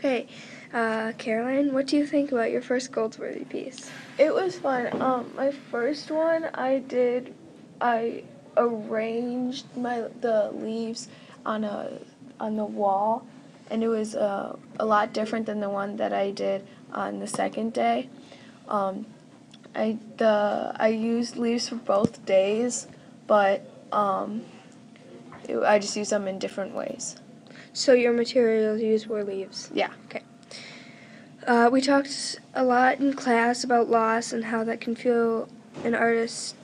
Okay, Caroline, what do you think about your first Goldsworthy piece? It was fun. My first one I arranged the leaves on the wall, and it was a lot different than the one that I did on the second day. I used leaves for both days, but I just used them in different ways. So your materials used were leaves? Yeah. Okay. We talked a lot in class about loss and how that can fuel an artist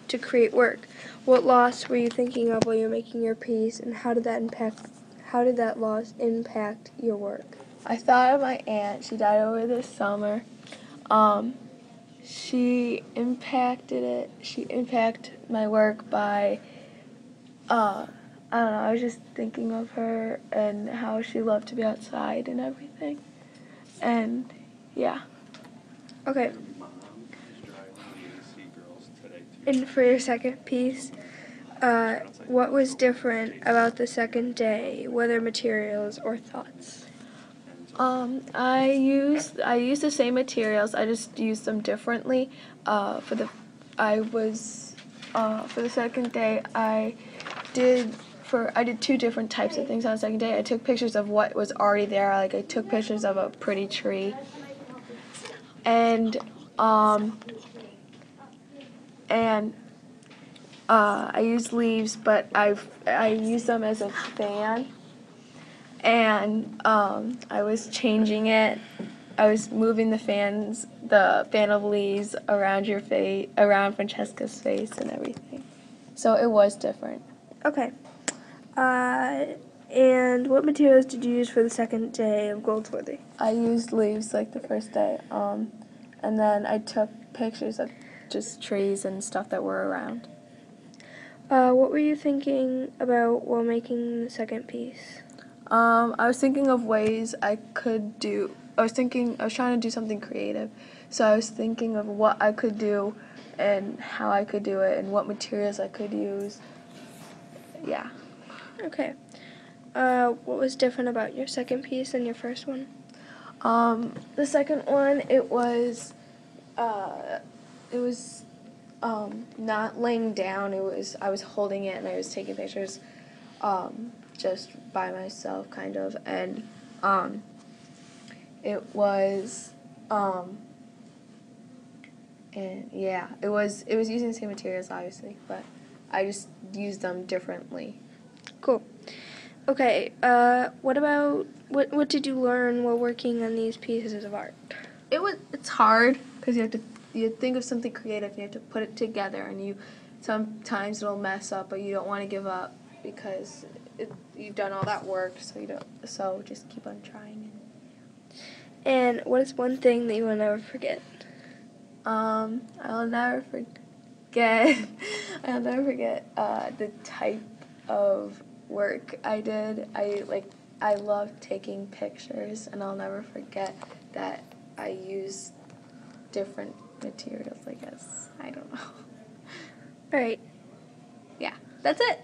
to create work. What loss were you thinking of while you were making your piece, and how did that loss impact your work? I thought of my aunt. She died over this summer. She impacted my work by, I don't know, I was just thinking of her and how she loved to be outside and everything. And, yeah. Okay. And for your second piece, what was different about the second day, whether materials or thoughts? I used the same materials. I just used them differently. For the second day, I did two different types of things on the second day. I took pictures of what was already there. Like I took pictures of a pretty tree, and I used leaves, but I used them as a fan. And I was changing it. I was moving the fan of leaves around around Francesca's face and everything. So it was different. Okay. And what materials did you use for the second day of Goldsworthy? I used leaves like the first day, and then I took pictures of just trees and stuff that were around. What were you thinking about while making the second piece? I was thinking of ways I could do. I was trying to do something creative, so I was thinking of what I could do, and how I could do it, and what materials I could use. Yeah. Okay. What was different about your second piece than your first one? The second one, it was not laying down. I was holding it and I was taking pictures, just by myself, kind of, and it was, and yeah, it was using the same materials, obviously, but I just used them differently. Cool. Okay, what did you learn while working on these pieces of art? It's hard because you think of something creative and you have to put it together, and sometimes it'll mess up, but you don't want to give up because you've done all that work, so just keep on trying. And what is one thing that you will never forget? I'll never forget the type of work I did. I love taking pictures, and I'll never forget that I used different materials, I guess. I don't know. All right. Yeah, that's it.